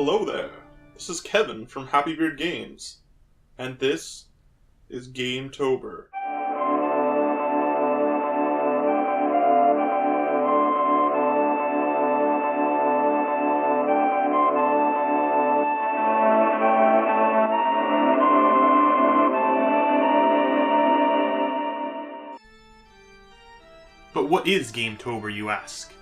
Hello there, this is Kevin from Happy Beard Games, and this is GameTober. But what is GameTober, you ask?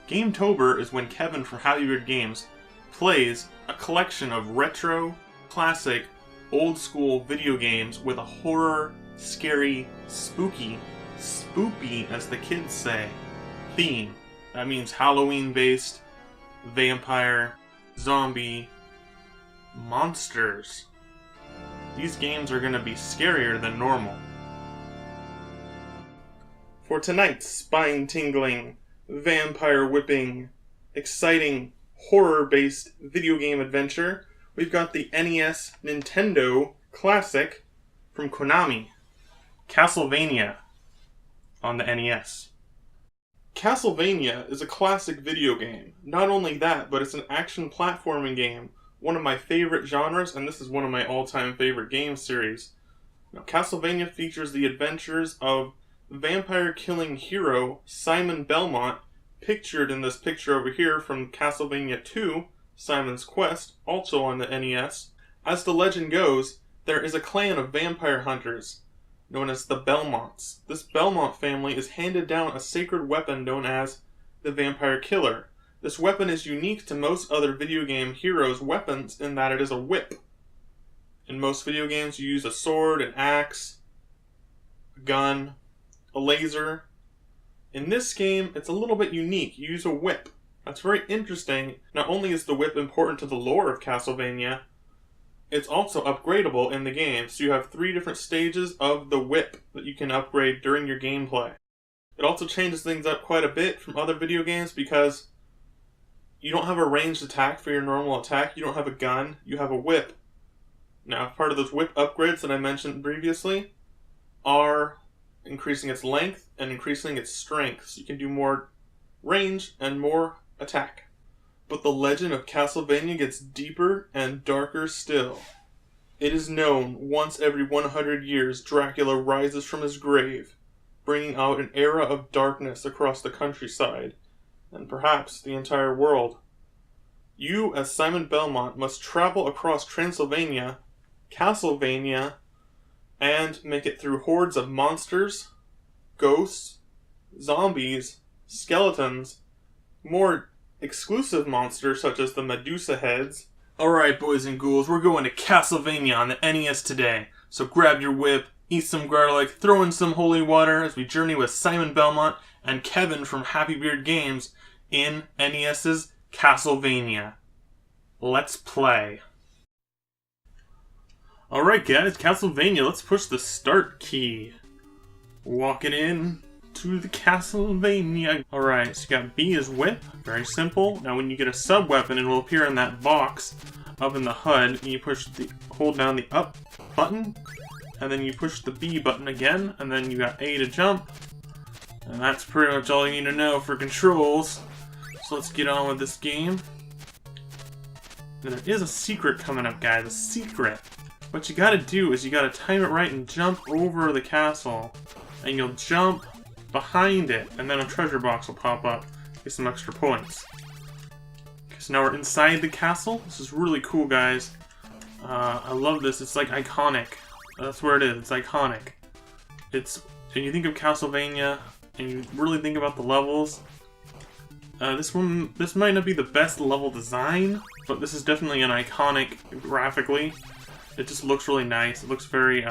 GameTober is when Kevin from Happy Beard Games plays a collection of retro, classic, old-school video games with a horror, scary, spooky, spoopy as the kids say, theme. That means Halloween-based, vampire, zombie, monsters. These games are going to be scarier than normal. For tonight's spine-tingling, vampire-whipping, exciting, horror-based video game adventure, we've got the NES Nintendo Classic from Konami, Castlevania, on the NES. Castlevania is a classic video game. Not only that, but it's an action platforming game, one of my favorite genres, and this is one of my all-time favorite game series. Now, Castlevania features the adventures of vampire-killing hero Simon Belmont, pictured in this picture over here from Castlevania II, Simon's Quest, also on the NES. As the legend goes, there is a clan of vampire hunters known as the Belmonts. This Belmont family is handed down a sacred weapon known as the Vampire Killer. This weapon is unique to most other video game heroes' weapons in that it is a whip. In most video games you use a sword, an axe, a gun, a laser. In this game, it's a little bit unique. You use a whip. That's very interesting. Not only is the whip important to the lore of Castlevania, it's also upgradable in the game. So you have 3 different stages of the whip that you can upgrade during your gameplay. It also changes things up quite a bit from other video games because you don't have a ranged attack for your normal attack. You don't have a gun. You have a whip. Now, part of those whip upgrades that I mentioned previously are increasing its length and increasing its strength, so you can do more range and more attack. But the legend of Castlevania gets deeper and darker still. It is known once every 100 years Dracula rises from his grave, bringing out an era of darkness across the countryside, and perhaps the entire world. You, as Simon Belmont, must travel across Transylvania, Castlevania, and make it through hordes of monsters, ghosts, zombies, skeletons, more exclusive monsters such as the Medusa heads. Alright, boys and ghouls, we're going to Castlevania on the NES today. So grab your whip, eat some garlic, throw in some holy water as we journey with Simon Belmont and Kevin from Happy Beard Games in NES's Castlevania. Let's play. Alright guys, Castlevania, let's push the start key. Walking in to the Castlevania. Alright, so you got B as whip, very simple. Now when you get a sub-weapon, it will appear in that box up in the HUD, and you hold down the up button, and then you push the B button again, and then you got A to jump. And that's pretty much all you need to know for controls. So let's get on with this game. And there is a secret coming up, guys, a secret. What you gotta do is you gotta time it right and jump over the castle. And you'll jump behind it, and then a treasure box will pop up. Get some extra points. Okay, so now we're inside the castle. This is really cool, guys. I love this. It's like iconic. That's where it is. It's iconic. When you think of Castlevania, and you really think about the levels, this might not be the best level design, but this is definitely an iconic graphically. It just looks really nice. It looks very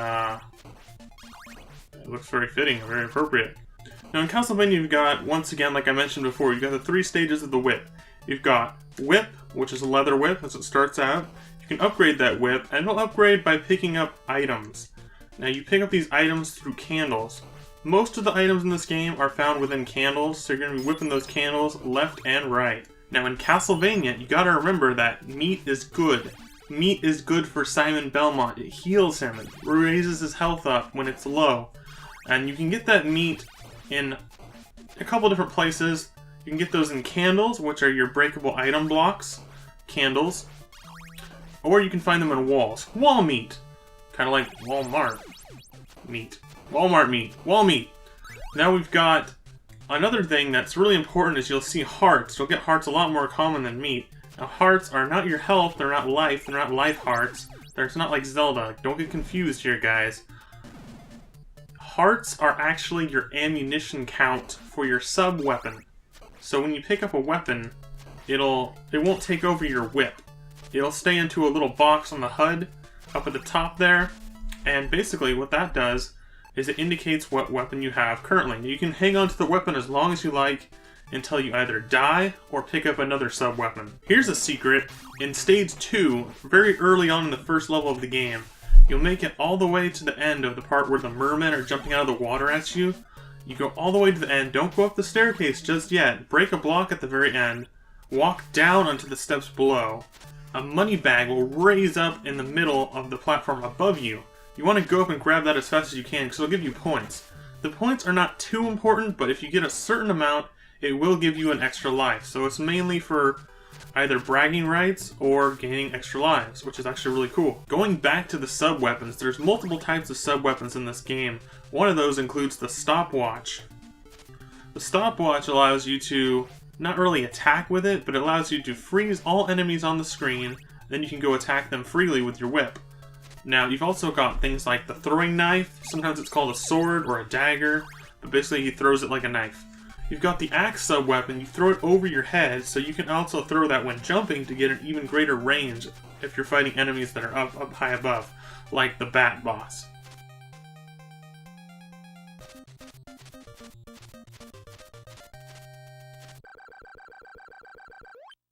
fitting, very appropriate. Now in Castlevania you've got, once again, like I mentioned before, you've got the 3 stages of the whip. You've got whip, which is a leather whip as it starts out. You can upgrade that whip, and it'll upgrade by picking up items. Now you pick up these items through candles. Most of the items in this game are found within candles, so you're going to be whipping those candles left and right. Now in Castlevania, you gotta remember that meat is good. Meat is good for Simon Belmont. It heals him. It raises his health up when it's low. And you can get that meat in a couple different places. You can get those in candles, which are your breakable item blocks. Candles. or you can find them on walls. Wall meat! Kind of like Walmart meat. Walmart meat. Wall meat! Now we've got another thing that's really important is you'll see hearts. You'll get hearts a lot more common than meat. Now hearts are not your health, they're not life hearts. It's not like Zelda. Don't get confused here, guys. Hearts are actually your ammunition count for your sub-weapon. So when you pick up a weapon, it won't take over your whip. It'll stay into a little box on the HUD up at the top there, and basically what that does is it indicates what weapon you have currently. You can hang on to the weapon as long as you like until you either die or pick up another sub-weapon. Here's a secret. In Stage 2, very early on in the first level of the game, you'll make it all the way to the end of the part where the mermen are jumping out of the water at you. You go all the way to the end, don't go up the staircase just yet, break a block at the very end, walk down onto the steps below. A money bag will raise up in the middle of the platform above you. You want to go up and grab that as fast as you can because it'll give you points. The points are not too important, but if you get a certain amount, it will give you an extra life. So it's mainly for either bragging rights or gaining extra lives, which is actually really cool. Going back to the sub-weapons, there's multiple types of sub-weapons in this game. One of those includes the stopwatch. The stopwatch allows you to not really attack with it, but it allows you to freeze all enemies on the screen, then you can go attack them freely with your whip. Now, you've also got things like the throwing knife. Sometimes it's called a sword or a dagger, but basically he throws it like a knife. You've got the axe sub-weapon. You throw it over your head, so you can also throw that when jumping to get an even greater range if you're fighting enemies that are up high above, like the bat boss.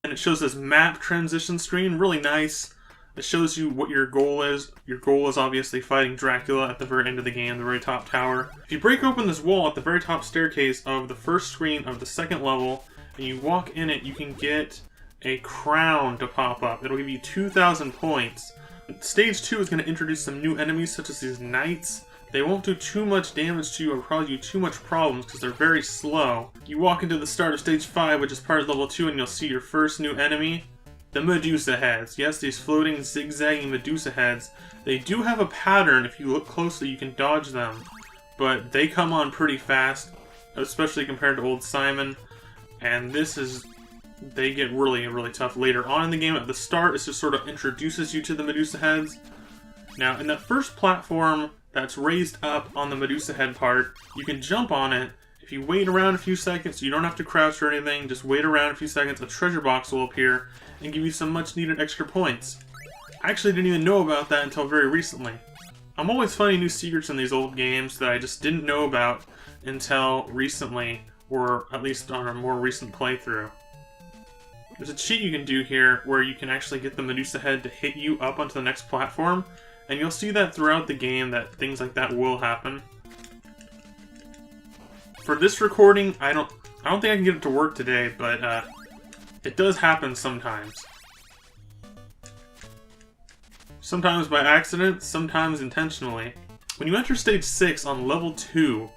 And it shows this map transition screen, really nice. It shows you what your goal is. Your goal is obviously fighting Dracula at the very end of the game, the very top tower. If you break open this wall at the very top staircase of the first screen of the second level, and you walk in it, you can get a crown to pop up. It'll give you 2,000 points. Stage 2 is going to introduce some new enemies, such as these knights. They won't do too much damage to you or cause you too much problems because they're very slow. You walk into the start of Stage 5, which is part of Level 2, and you'll see your first new enemy. The Medusa heads. Yes, these floating, zigzagging Medusa heads. They do have a pattern. If you look closely, you can dodge them. But they come on pretty fast, especially compared to old Simon. And they get really, really tough later on in the game. At the start, it just sort of introduces you to the Medusa heads. Now, in that first platform that's raised up on the Medusa head part, you can jump on it. If you wait around a few seconds, you don't have to crouch or anything, just wait around a few seconds, a treasure box will appear and give you some much needed extra points. I actually didn't even know about that until very recently. I'm always finding new secrets in these old games that I just didn't know about until recently, or at least on a more recent playthrough. There's a cheat you can do here where you can actually get the Medusa head to hit you up onto the next platform, and you'll see that throughout the game that things like that will happen. For this recording, I don't think I can get it to work today, but it does happen sometimes. Sometimes by accident, sometimes intentionally. When you enter Stage 6 on Level 2,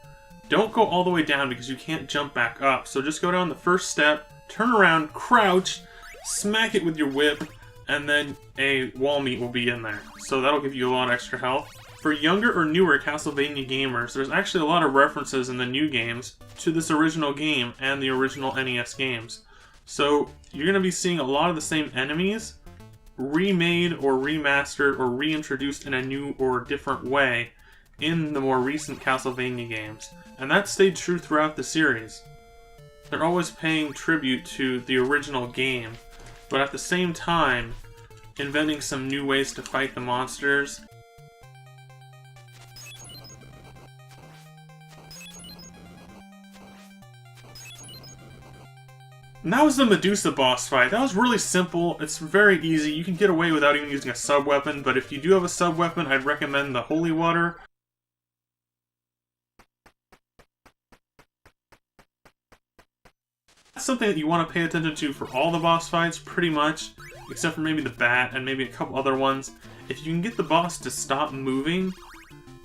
don't go all the way down because you can't jump back up. So just go down the first step, turn around, crouch, smack it with your whip, and then a wall meat will be in there. So that'll give you a lot of extra health. For younger or newer Castlevania gamers, there's actually a lot of references in the new games to this original game and the original NES games. So you're going to be seeing a lot of the same enemies remade or remastered or reintroduced in a new or different way in the more recent Castlevania games. And that stayed true throughout the series. They're always paying tribute to the original game, but at the same time inventing some new ways to fight the monsters. And that was the Medusa boss fight. That was really simple. It's very easy. You can get away without even using a sub-weapon, but if you do have a sub-weapon, I'd recommend the Holy Water. That's something that you want to pay attention to for all the boss fights, pretty much, except for maybe the bat and maybe a couple other ones. If you can get the boss to stop moving,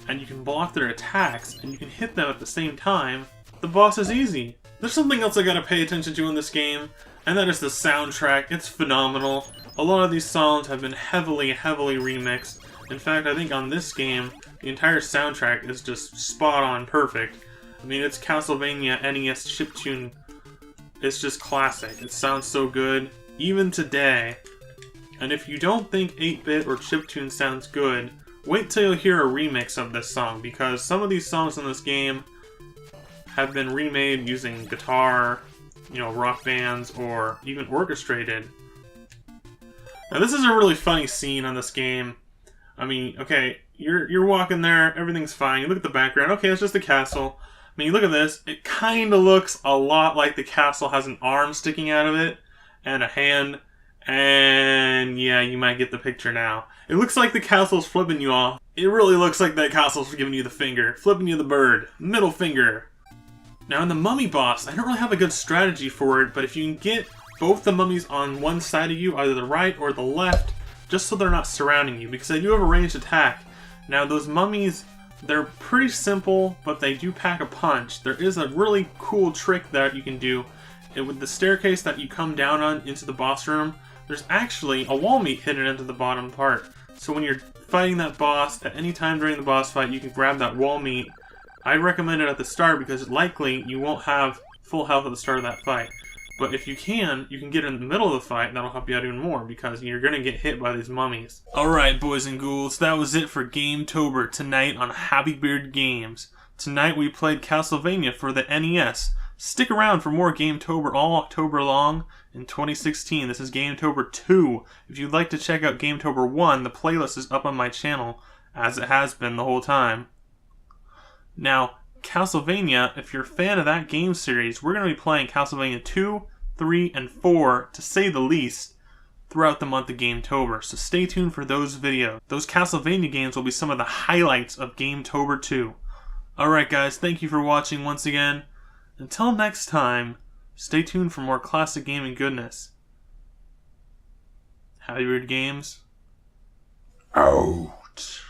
and you can block their attacks, and you can hit them at the same time, the boss is easy. There's something else I gotta pay attention to in this game. And that is the soundtrack. It's phenomenal. A lot of these songs have been heavily remixed. In fact, I think on this game, the entire soundtrack is just spot on perfect. I mean, it's Castlevania NES chiptune. It's just classic. It sounds so good, even today. And if you don't think 8-bit or chiptune sounds good, wait till you hear a remix of this song, because some of these songs in this game have been remade using guitar, you know, rock bands, or even orchestrated. Now this is a really funny scene on this game. I mean, okay, you're walking there, everything's fine, you look at the background, okay, it's just a castle. I mean, you look at this, it kinda looks a lot like the castle has an arm sticking out of it, and a hand, and yeah, you might get the picture now. It looks like the castle's flipping you off. It really looks like that castle's giving you the finger, flipping you the bird, middle finger. Now in the mummy boss, I don't really have a good strategy for it, but if you can get both the mummies on one side of you, either the right or the left, just so they're not surrounding you, because they do have a ranged attack. Now those mummies, they're pretty simple, but they do pack a punch. There is a really cool trick that you can do. With the staircase that you come down on into the boss room, there's actually a wall meat hidden into the bottom part. So when you're fighting that boss, at any time during the boss fight, you can grab that wall meat. I recommend it at the start because likely you won't have full health at the start of that fight. But if you can get it in the middle of the fight, that'll help you out even more because you're going to get hit by these mummies. Alright, boys and ghouls, that was it for GameTober tonight on Happy Beard Games. Tonight we played Castlevania for the NES. Stick around for more GameTober all October long in 2016. This is GameTober 2. If you'd like to check out GameTober 1, the playlist is up on my channel, as it has been the whole time. Now, Castlevania, if you're a fan of that game series, we're going to be playing Castlevania 2, 3, and 4, to say the least, throughout the month of GameTober. So stay tuned for those videos. Those Castlevania games will be some of the highlights of GameTober 2. Alright guys, thank you for watching once again. Until next time, stay tuned for more classic gaming goodness. Happy Beard Games. Out.